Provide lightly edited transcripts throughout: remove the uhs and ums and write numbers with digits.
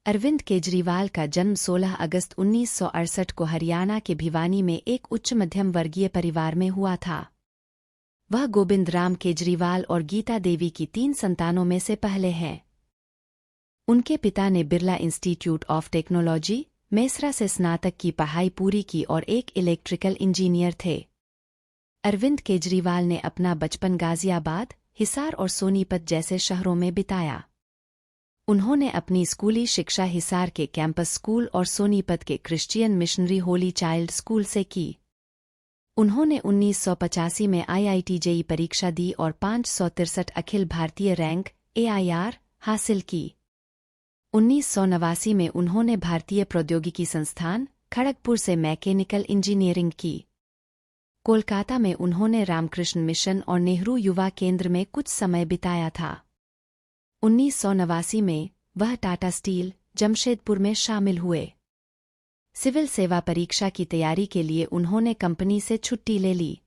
अरविंद केजरीवाल का जन्म 16 अगस्त 1968 को हरियाणा के भिवानी में एक उच्च मध्यम वर्गीय परिवार में हुआ था। वह गोविंद राम केजरीवाल और गीता देवी की 3 संतानों में से पहले हैं। उनके पिता ने Birla institute of technology, Mesra से स्नातक की पढ़ाई पूरी की और एक इलेक्ट्रिकल इंजीनियर थे। अरविंद केजरीवाल ने अपना बचपन गाजियाबाद, हिसार और सोनीपत जैसे शहरों में बिताया। उन्होंने अपनी स्कूली शिक्षा हिसार के कैंपस स्कूल और सोनीपत के Christian missionary Holi child school से की। उन्होंने 1985 में IIT JEE परीक्षा दी और 563 अखिल भारतीय रैंक AIR हासिल की। 1989 में उन्होंने भारतीय प्रौद्योगिकी संस्थान खड़गपुर से मैकेनिकल इंजीनियरिंग की। कोलकाता में उन्होंने रामकृष्ण मिशन और नेहरू युवा केंद्र में कुछ समय बिताया था। 1989 में वह टाटा स्टील, जमशेदपुर में शामिल हुए। सिविल सेवा परीक्षा की तैयारी के लिए उन्होंने कंपनी से छुट्टी ले ली।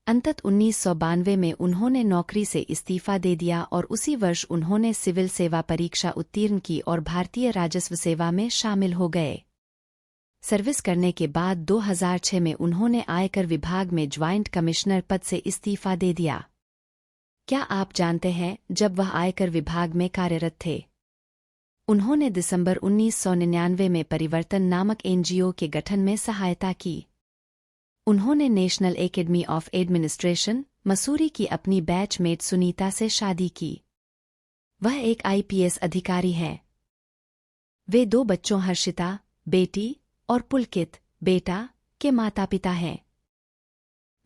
अंततः 1992 में उन्होंने नौकरी से इस्तीफा दे दिया और उसी वर्ष उन्होंने सिविल सेवा परीक्षा उत्तीर्ण की और भारतीय राजस्व सेवा में शामिल हो गए। सर्विस करने के बाद 2006 में उन्होंने आयकर विभाग में ज्वाइंट कमिश्नर पद से इस्तीफा दे दिया। क्या आप जानते हैं, जब वह आयकर विभाग में कार्यरत थे, उन्होंने दिसंबर 1999 में परिवर्तन नामक NGO के गठन में सहायता की। उन्होंने national academy of administration, Mussoorie की अपनी बैचमेट सुनीता से शादी की। वह एक IPS अधिकारी हैं। वे 2 बच्चों हर्षिता, बेटी, और पुलकित, बेटा, के माता-पिता हैं।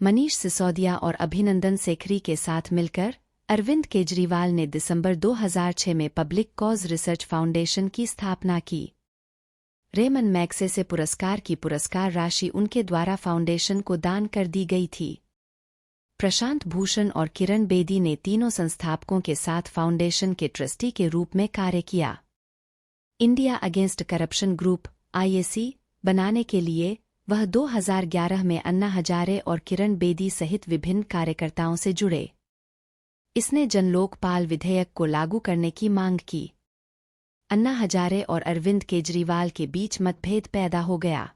मनीष सिसोदिया और अभिनंदन सेखरी के साथ मिलकर अरविंद केजरीवाल ने दिसंबर 2006 में पब्लिक कॉज रिसर्च फाउंडेशन की स्थापना की। रेमन मैग्सेसे पुरस्कार की पुरस्कार राशि उनके द्वारा फाउंडेशन को दान कर दी गई थी। प्रशांत भूषण और किरण बेदी ने तीनों संस्थापकों के साथ फाउंडेशन के ट्रस्टी के रूप में कार्य किया। India against corruption group IAC बनाने के लिए वह 2011 में अन्ना हजारे और किरण बेदी सहित विभिन्न कार्यकर्ताओं से जुड़े। इसने जन लोकपाल विधेयक को लागू करने की मांग की। अन्ना हजारे और अरविंद केजरीवाल के बीच मतभेद पैदा हो गया।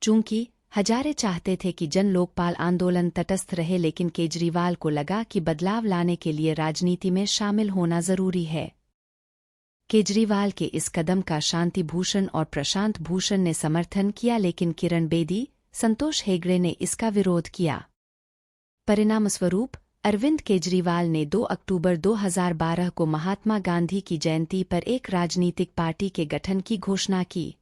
चूंकि हजारे चाहते थे कि जन लोकपाल आंदोलन तटस्थ रहे, लेकिन केजरीवाल को लगा कि बदलाव लाने के लिए राजनीति में शामिल होना जरूरी है। केजरीवाल के इस कदम का शांति भूषण और प्रशांत भूषण ने समर्थन किया, लेकिन किरण बेदी, संतोष हेगड़े ने इसका विरोध किया। परिणामस्वरूप अरविंद केजरीवाल ने 2 अक्टूबर 2012 को महात्मा गांधी की जयंती पर एक राजनीतिक पार्टी के गठन की घोषणा की।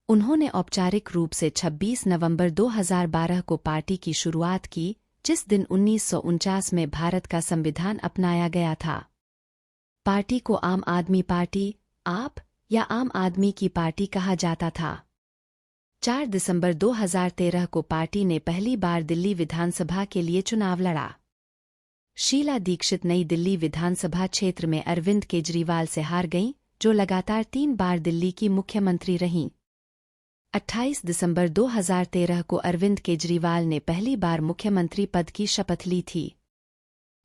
उन्होंने औपचारिक रूप से 26 नवंबर 2012 को पार्टी की शुरुआत की, जिस दिन 1949 में भारत का संविधान अपनाया गया था। पार्टी को आम आदमी पार्टी, आप, या आम आदमी की पार्टी कहा जाता था। 4 दिसंबर 2013 को पार्टी ने पहली बार दिल्ली विधानसभा के लिए चुनाव लड़ा। शीला दीक्षित नई दिल्ली विधानसभा क्षेत्र में अरविंद केजरीवाल से हार गईं, जो लगातार 3 बार दिल्ली की मुख्यमंत्री रहीं। 28 दिसंबर 2013 को अरविंद केजरीवाल ने पहली बार मुख्यमंत्री पद की शपथ ली थी।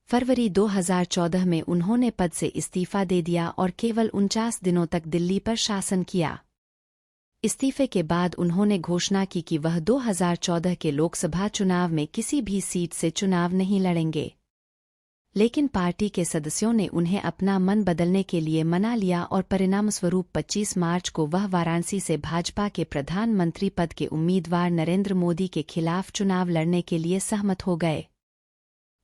फरवरी 2014 में उन्होंने पद से इस्तीफा दे दिया और केवल 49 दिनों तक दिल्ली पर शासन किया। इस्तीफे के बाद उन्होंने घोषणा की कि वह 2014 के लोकसभा चुनाव में किसी भी सीट से चुनाव नहीं लड़ेंगे। लेकिन पार्टी के सदस्यों ने उन्हें अपना मन बदलने के लिए मना लिया और परिणामस्वरूप 25 मार्च को वह वाराणसी से भाजपा के प्रधानमंत्री पद के उम्मीदवार नरेंद्र मोदी के खिलाफ चुनाव लड़ने के लिए सहमत हो गए।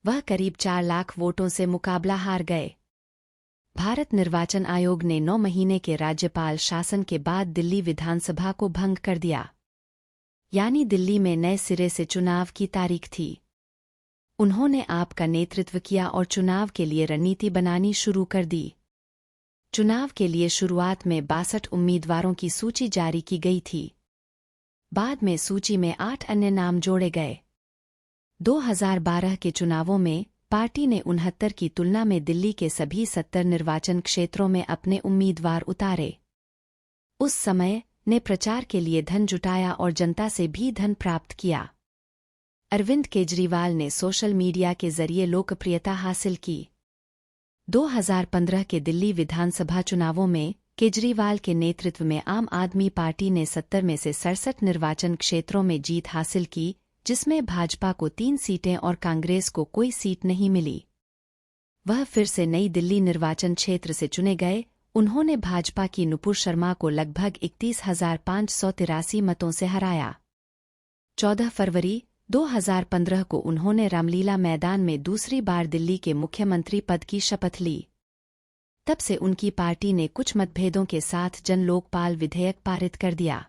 वह करीब 4 लाख वोटों से मुकाबला हार गए। भारत निर्वाचन आयोग ने 9 महीने के राज्यपाल शासन के बाद दिल्ली विधानसभा को भंग कर दिया, यानी दिल्ली में नए सिरे से चुनाव की तारीख थी। उन्होंने आप का नेतृत्व किया और चुनाव के लिए रणनीति बनानी शुरू कर दी। चुनाव के लिए शुरुआत में 62 उम्मीदवारों की सूची जारी की गई थी। बाद में सूची में 8 अन्य नाम जोड़े गए। 2012 के चुनावों में पार्टी ने 69 की तुलना में दिल्ली के सभी 70 निर्वाचन क्षेत्रों में अपने उम्मीदवार उतारे। उस समय ने प्रचार के लिए धन जुटाया और जनता से भी धन प्राप्त किया। अरविंद केजरीवाल ने सोशल मीडिया के जरिए लोकप्रियता हासिल की। 2015 के दिल्ली विधानसभा चुनावों में केजरीवाल के नेतृत्व में आम आदमी पार्टी ने 70 में से 67 निर्वाचन क्षेत्रों में जीत हासिल की, जिसमें भाजपा को 3 सीटें और कांग्रेस को कोई सीट नहीं मिली। वह फिर से नई दिल्ली निर्वाचन क्षेत्र से चुने गए। उन्होंने भाजपा की नुपुर शर्मा को लगभग 31,583 मतों से हराया। 14 फरवरी 2015 को उन्होंने रामलीला मैदान में दूसरी बार दिल्ली के मुख्यमंत्री पद की शपथ ली। तब से उनकी पार्टी ने कुछ मतभेदों के साथ जन लोकपाल विधेयक पारित कर दिया।